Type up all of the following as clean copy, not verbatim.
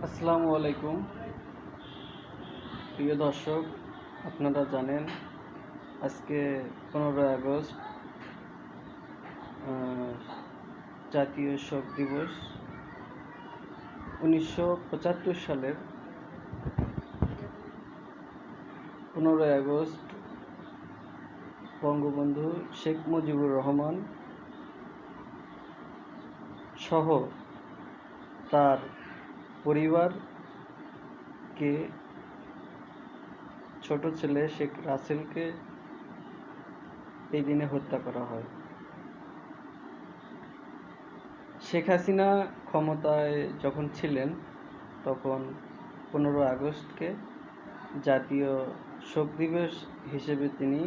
আসসালামু আলাইকুম প্রিয় দর্শক, আপনারা জানেন আজকে 15ই আগস্ট জাতীয় শোক দিবস। 1975 সালের 15ই আগস্ট বঙ্গবন্ধু শেখ মুজিবুর রহমান সহ তার পরিবারকে ছোট ছেলে শেখ রাসেলকে এই দিনে হত্যা করা হয়। শেখ হাসিনা ক্ষমতায় যখন ছিলেন তখন 15ই আগস্টকে জাতীয় শোক দিবস হিসেবে তিনি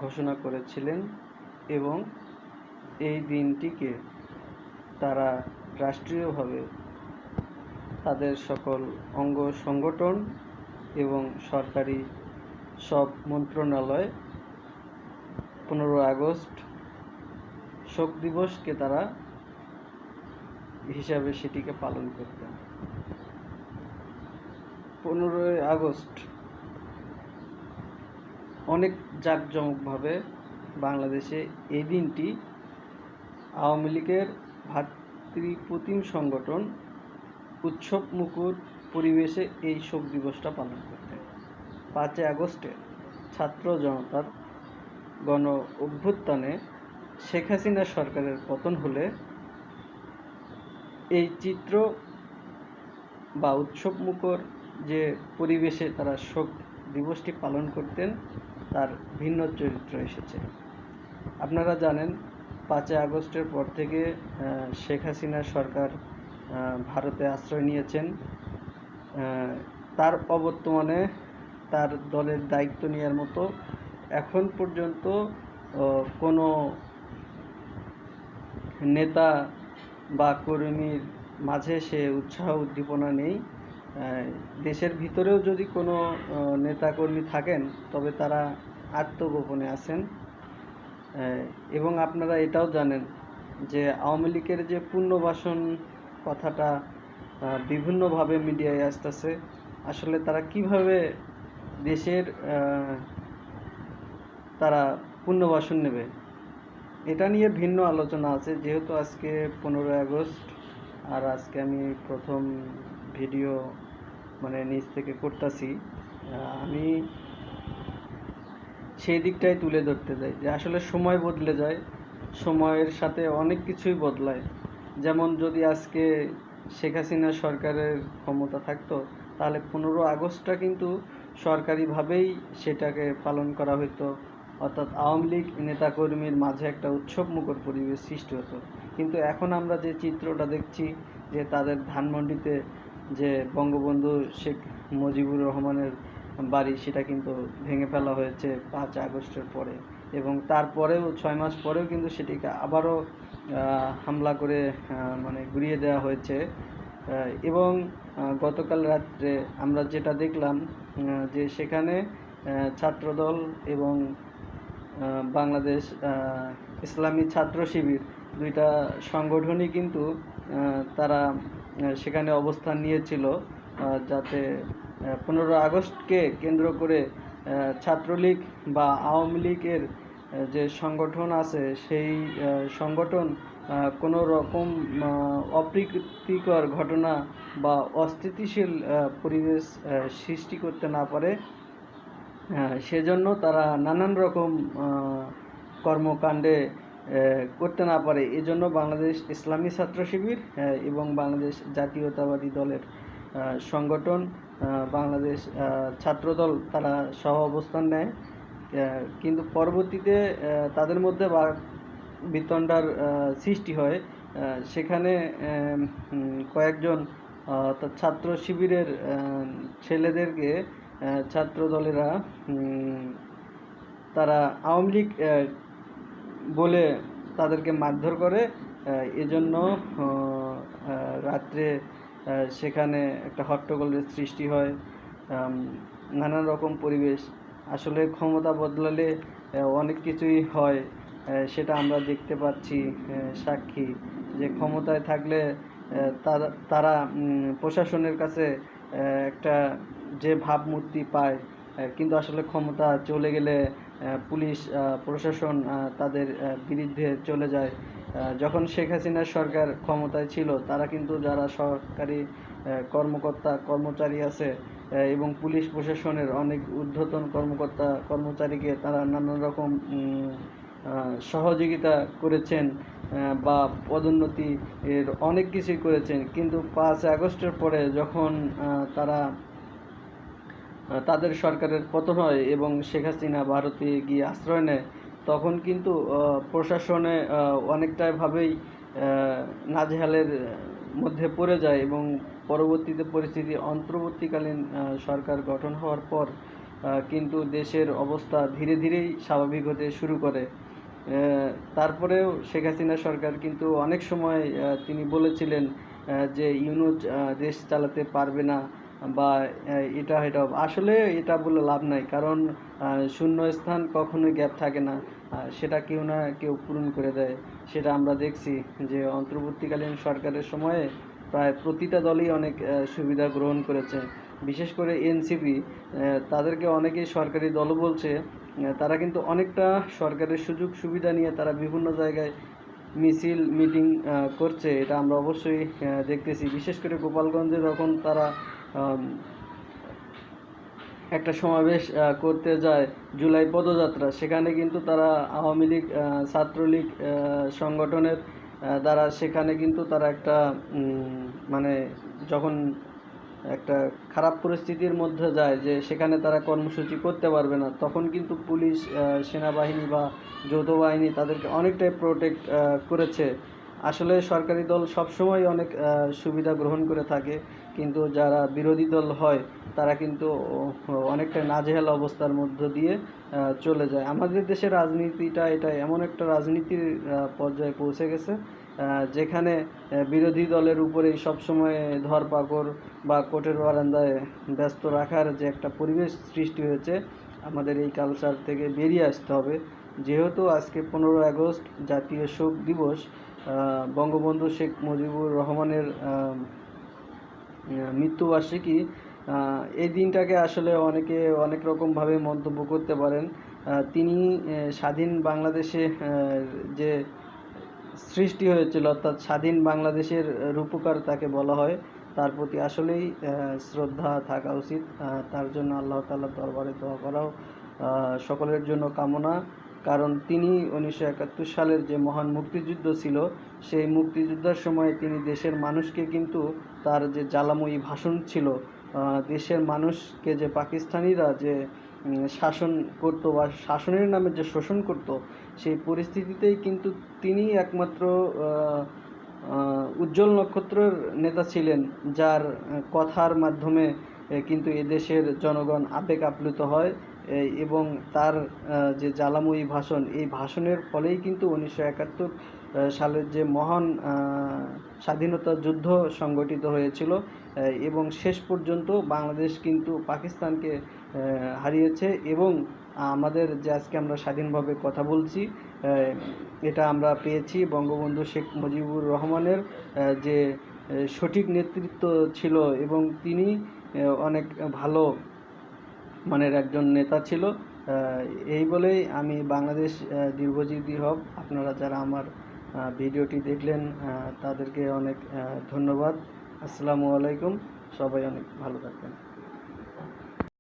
ঘোষণা করেছিলেন এবং এই দিনটিকে তারা রাষ্ট্রীয়ভাবে তাদের সকল অঙ্গ সংগঠন এবং সরকারি সব মন্ত্রণালয় 15ই আগস্ট শোক দিবসকে তারা হিসাবে সেটিকে পালন করতেন। 15ই আগস্ট অনেক জাঁকজমকভাবে বাংলাদেশে এই দিনটি আওয়ামী লীগের ভাতৃপ্রতিম সংগঠন উৎসব মুখর পরিবেশে এই শোক দিবসটা পালন করতেন। 5ই আগস্টে ছাত্র জনতার গণ অভ্যুত্থানে শেখ হাসিনা সরকারের পতন হলে এই চিত্র বা উৎসব মুখর যে পরিবেশে তারা শোক দিবসটি পালন করতেন তার ভিন্ন চরিত্র এসেছে। আপনারা জানেন 5ই আগস্টের পর থেকে শেখ হাসিনা সরকার ভারতে আশ্রয় নিয়েছেন। তার অবর্তমানে তার দলের দায়িত্ব নেওয়ার মতো এখন পর্যন্ত কোনো নেতা বা কর্মীর মাঝে সে উৎসাহ উদ্দীপনা নেই। দেশের ভিতরেও যদি কোনো নেতাকর্মী থাকেন তবে তারা আত্মগোপনে আছেন। এবং আপনারা এটাও জানেন যে আওয়ামী লীগের যে পুনর্বাসন কথাটা বিভিন্নভাবে মিডিয়ায় আসতেছে, আসলে তারা কিভাবে দেশের তারা পুনর্বাসন নেবে এটা নিয়ে ভিন্ন আলোচনা আছে। যেহেতু আজকে 15ই আগস্ট আর আজকে আমি প্রথম ভিডিও নিজ থেকে করতেছি, আমি সেই দিকটাই তুলে ধরতে চাই যে আসলে সময় বদলে যায়, সময়ের সাথে অনেক কিছুই বদলায়। যেমন যদি আজকে শেখ হাসিনা সরকারের ক্ষমতা থাকতো তাহলে 15ই আগস্টটা কিন্তু সরকারিভাবেই সেটাকে পালন করা হতো, অর্থাৎ আওয়ামী লীগ নেতাকর্মীর মাঝে একটা উৎসব মুখর পরিবেশ সৃষ্টি হতো। কিন্তু এখন আমরা যে চিত্রটা দেখছি যে তাদের ধানমন্ডিতে যে বঙ্গবন্ধু শেখ মুজিবুর রহমানের বাড়ি সেটা কিন্তু ভেঙে ফেলা হয়েছে 5ই আগস্টের পরে, এবং তারপরেও 6 মাস পরেও কিন্তু সেটিকে আবারও হামলা করে ঘুরিয়ে দেওয়া হয়েছে। এবং গতকাল রাত্রে আমরা যেটা দেখলাম যে সেখানে ছাত্রদল এবং বাংলাদেশ ইসলামী ছাত্র শিবির দুইটা সংগঠনই কিন্তু তারা সেখানে অবস্থান নিয়েছিল যাতে 15ই আগস্টকে কেন্দ্র করে ছাত্রলীগ বা আওয়ামী লীগের যে সংগঠন আছে সেই সংগঠন কোনো রকম অপ্রীতিকর ঘটনা বা অস্থিতিশীল পরিবেশ সৃষ্টি করতে না পারে, সেজন্য তারা নানান রকম কর্মকাণ্ডে করতে না পারে, এজন্য বাংলাদেশ ইসলামী ছাত্র শিবির এবং বাংলাদেশ জাতীয়তাবাদী দলের সংগঠন বাংলাদেশ ছাত্রদল তারা সহ অবস্থান নেয়। কিন্তু পরবর্তীতে তাদের মধ্যে বিতণ্ডার সৃষ্টি হয়। সেখানে কয়েকজন ছাত্র শিবিরের ছেলেদেরকে ছাত্রদলেরা তারা আওয়ামী লীগ বলে তাদেরকে মারধর করে। এজন্য রাত্রে সেখানে একটা হট্টগোলের সৃষ্টি হয়, নানান রকম পরিবেশ। আসলে ক্ষমতা বদলালে অনেক কিছুই হয়, সেটা আমরা দেখতে পাচ্ছি, সাক্ষী যে ক্ষমতায় থাকলে তারা তারা প্রশাসনের কাছে একটা যে ভাবমূর্তি পায়, কিন্তু আসলে ক্ষমতা চলে গেলে পুলিশ প্রশাসন তাদের বিরুদ্ধে চলে যায়। যখন শেখ হাসিনার সরকার ক্ষমতায় ছিল, তারা কিন্তু যারা সরকারি কর্মকর্তা কর্মচারী আছে এবং পুলিশ প্রশাসনের অনেক ঊর্ধ্বতন কর্মকর্তা কর্মচারীকে তারা নানান রকম সহযোগিতা করেছেন, বা পদোন্নতি এর অনেক কিছুই করেছেন। কিন্তু 5 আগস্টের পরে যখন তারা তাদের সরকারের পতন হয় এবং শেখ হাসিনা ভারতে গিয়ে আশ্রয় নেয়, তখন কিন্তু প্রশাসনে অনেকটাই ভাবেই নাজেহালের মধ্যে পড়ে যায় এবং পরবর্তীতে পরিস্থিতি অন্তর্বর্তীকালীন সরকার গঠন হওয়ার পর কিন্তু দেশের অবস্থা ধীরে ধীরেই স্বাভাবিক হতে শুরু করে। তারপরেও শেখ হাসিনা সরকার কিন্তু অনেক সময় তিনি বলেছিলেন যে ইউনূস দেশ চালাতে পারবে না, বা এটা এটা আসলে এটা বলে লাভ নাই, কারণ শূন্য স্থান কখনোই গ্যাপ থাকে না, সেটা কেউ না কেউ পূরণ করে দেয়। সেটা আমরা দেখছি যে অন্তর্বর্তীকালীন সরকারের সময়ে প্রায় প্রতিটা দলই অনেক সুবিধা গ্রহণ করেছে। বিশেষ করে এনসিপি, তাদেরকে অনেকেই সরকারি দলও বলছে। তারা কিন্তু অনেকটা সরকারের সুযোগ সুবিধা নিয়ে তারা বিভিন্ন জায়গায় মিছিল মিটিং করছে, এটা আমরা অবশ্যই দেখতেছি। বিশেষ করে গোপালগঞ্জে যখন তারা একটা সমাবেশ করতে যায়, জুলাই পদযাত্রা, সেখানে কিন্তু তারা আওয়ামী লীগ ছাত্রলীগ সংগঠনের দ্বারা সেখানে কিন্তু তারা একটা মানে যখন একটা খারাপ পরিস্থিতির মধ্যে যায় যে সেখানে তারা কর্মসূচি করতে পারবে না, তখন কিন্তু পুলিশ সেনাবাহিনী বা যৌথ বাহিনী তাদেরকে অনেকটাই প্রোটেক্ট করেছে। আসলে সরকারি দল সবসময় অনেক সুবিধা গ্রহণ করে থাকে, কিন্তু যারা বিরোধী দল হয় তারা কিন্তু অনেকটা নাজেহাল অবস্থার মধ্য দিয়ে চলে যায়। আমাদের দেশের রাজনীতিটা এটা এমন একটা রাজনীতির পর্যায়ে পৌঁছে গেছে যেখানে বিরোধী দলের উপরেই সবসময় ধরপাকড় বা কোর্টের বারান্দায় ব্যস্ত রাখার যে একটা পরিবেশ সৃষ্টি হয়েছে, আমাদের এই কালচার থেকে বেরিয়ে আসতে হবে। যেহেতু আজকে 15 আগস্ট জাতীয় শোক দিবস, বঙ্গবন্ধু শেখ মুজিবুর রহমানের মৃত্যুবার্ষিকী, এই দিনটাকে আসলে অনেকে অনেক রকমভাবে মন্তব্য করতে পারেন। তিনি স্বাধীন বাংলাদেশে যে সৃষ্টি হয়েছিল, অর্থাৎ স্বাধীন বাংলাদেশের রূপকার তাকে বলা হয়, তার প্রতি আসলেই শ্রদ্ধা থাকা উচিত। তার জন্য আল্লাহ তাআলার দরবারে দোয়া করাও সকলের জন্য কামনা। কারণ তিনি 1971 সালের যে মহান মুক্তিযুদ্ধ ছিল, সেই মুক্তিযুদ্ধের সময় তিনি দেশের মানুষকে কিন্তু তার যে জ্বালাময়ী ভাষণ ছিল, দেশের মানুষকে যে পাকিস্তানিরা যে শাসন করতো বা শাসনের নামে যে শোষণ করত, সেই পরিস্থিতিতেই কিন্তু তিনি একমাত্র উজ্জ্বল নক্ষত্রের নেতা ছিলেন, যার কথার মাধ্যমে কিন্তু এদেশের জনগণ আবেগ আপ্লুত হয়, এবং তার যে জ্বালাময়ী ভাষণ, এই ভাষণের ফলেই কিন্তু 1971 সালের যে মহান স্বাধীনতা যুদ্ধ সংগঠিত হয়েছিল, এবং শেষ পর্যন্ত বাংলাদেশ কিন্তু পাকিস্তানকে হারিয়েছে। এবং আমাদের যে আজকে আমরা স্বাধীনভাবে কথা বলছি, এটা আমরা পেয়েছি বঙ্গবন্ধু শেখ মুজিবুর রহমানের যে সঠিক নেতৃত্ব ছিল, এবং তিনি অনেক ভালো মানের একজন নেতা ছিল। এই বলেই আমি বাংলাদেশ দীর্ঘজীবী হোক। আপনারা যারা আমার ভিডিওটি দেখলেন তাদেরকে অনেক ধন্যবাদ। আসসালামু আলাইকুম। সবাই অনেক ভালো থাকবেন।